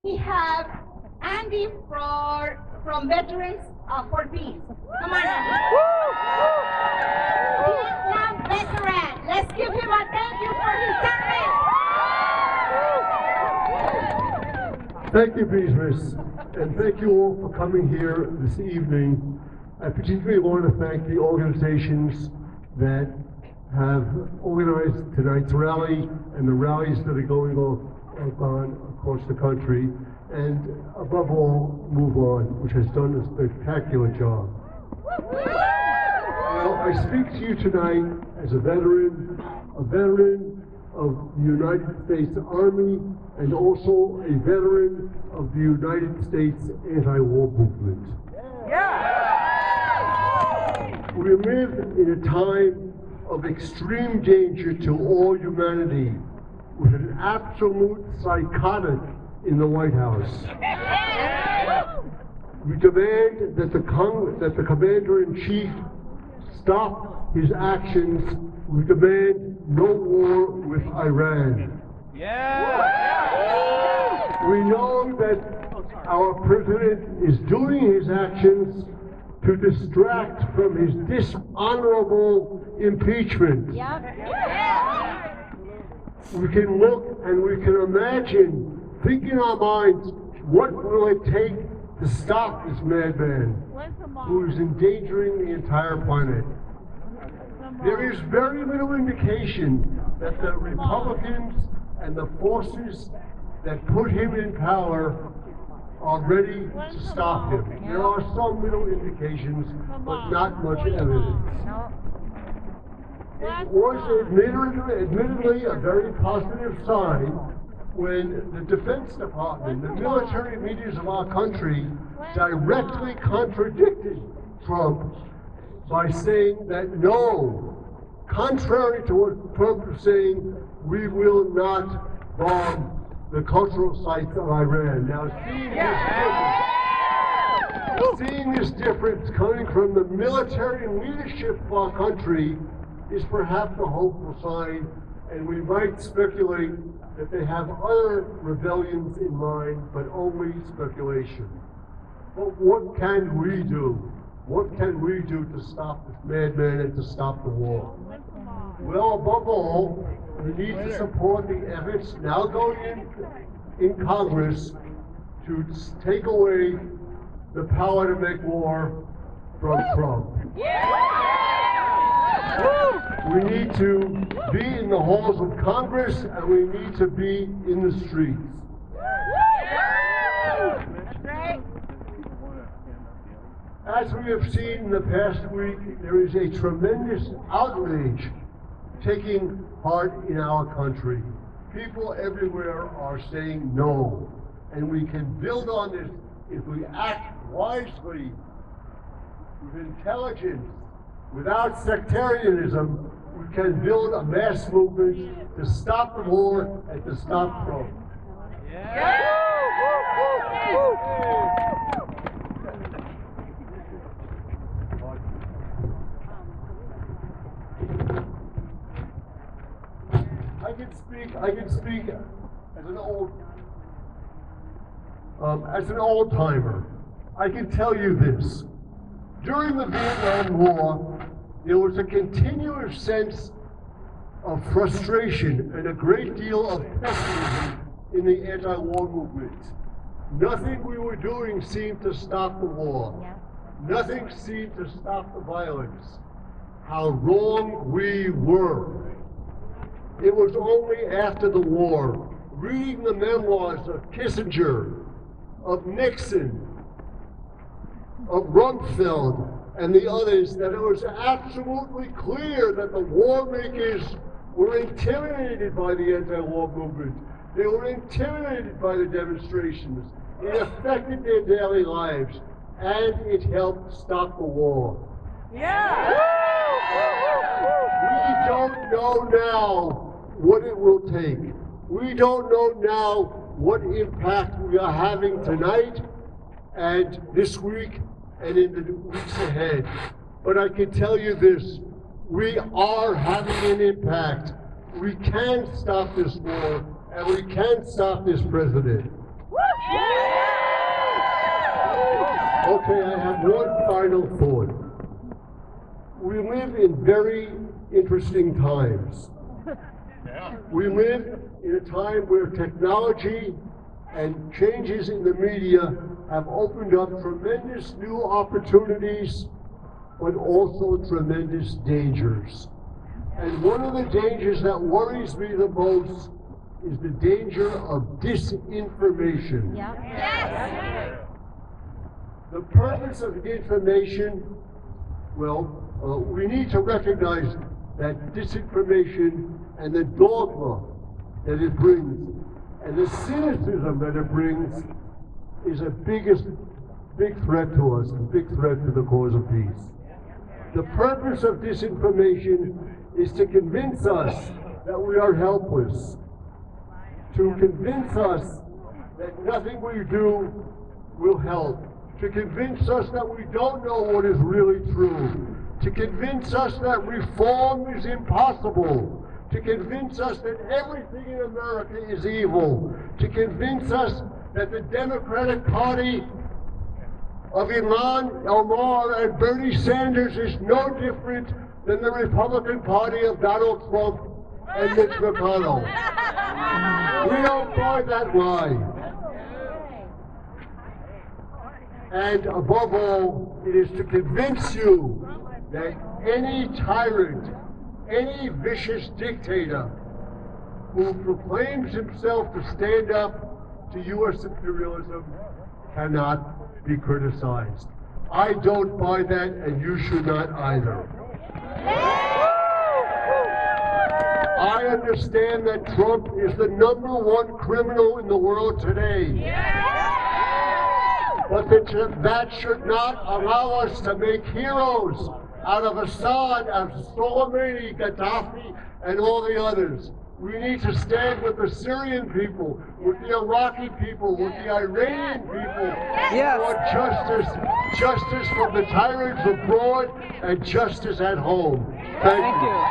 We have Andy from Veterans for Peace. Come on, Andy. Vietnam veteran. Let's give him a thank you for his service. Thank you, Beatrice, and thank you all for coming here this evening. I particularly want to thank the organizations that have organized tonight's rally and the rallies that are going on across the country, and above all, Move On, which has done a spectacular job. Now, I speak to you tonight as a veteran of the United States Army, and also a veteran of the United States anti-war movement. We live in a time of extreme danger to all humanity, with an absolute psychotic in the White House. We demand that the Commander-in-Chief stop his actions. We demand no war with Iran. We know that our President is doing his actions to distract from his dishonorable impeachment. We can look and we can imagine, think in our minds, what will it take to stop this madman who is endangering the entire planet? There is very little indication that the Republicans and the forces that put him in power are ready to stop him. There are some little indications, but not much evidence. It was admittedly a very positive sign when the Defense Department, the military leaders of our country, directly contradicted Trump by saying that no, contrary to what Trump was saying, we will not bomb the cultural sites of Iran. Now, seeing this difference coming from the military leadership of our country is perhaps a hopeful sign, and we might speculate that they have other rebellions in mind, but only speculation. But what can we do? What can we do to stop this madman and to stop the war? Well, above all, we need to support the efforts now going in Congress to take away the power to make war from Trump. We need to be in the halls of Congress, and we need to be in the streets. As we have seen in the past week, there is a tremendous outrage taking part in our country. People everywhere are saying no, and we can build on this if we act wisely, with intelligence, without sectarianism. We can build a mass movement to stop the war and to stop Trump. I can speak as an old timer. I can tell you this. During the Vietnam War, there was a continuous sense of frustration and a great deal of pessimism in the anti-war movement. Nothing we were doing seemed to stop the war. Nothing seemed to stop the violence. How wrong we were. It was only after the war, reading the memoirs of Kissinger, of Nixon, of Rumsfeld, and the others, that it was absolutely clear that the war makers were intimidated by the anti-war movement. They were intimidated by the demonstrations. It affected their daily lives, and it helped stop the war. We don't know now what it will take. We don't know now what impact we are having tonight and this week and in the weeks ahead. But I can tell you this, we are having an impact. We can stop this war, and we can stop this president. Okay, I have one final thought. We live in very interesting times. We live in a time where technology and changes in the media have opened up tremendous new opportunities, but also tremendous dangers. And one of the dangers that worries me the most is the danger of disinformation. The purpose of information, well, we need to recognize that disinformation and the dogma that it brings and the cynicism that it brings is a big threat to us, a big threat to the cause of peace. The purpose of disinformation is to convince us that we are helpless, to convince us that nothing we do will help, to convince us that we don't know what is really true, to convince us that reform is impossible, to convince us that everything in America is evil, to convince us that the Democratic Party of Ilhan Omar and Bernie Sanders is no different than the Republican Party of Donald Trump and Mitch McConnell. We don't buy that lie. And above all, it is to convince you that any tyrant, any vicious dictator who proclaims himself to stand up to U.S. imperialism cannot be criticized. I don't buy that, and you should not either. I understand that Trump is the #1 criminal in the world today. But that should not allow us to make heroes out of Assad, out of Soleimani, Gaddafi, and all the others. We need to stand with the Syrian people, with the Iraqi people, with the Iranian people for justice from the tyrants abroad and justice at home. Thank you.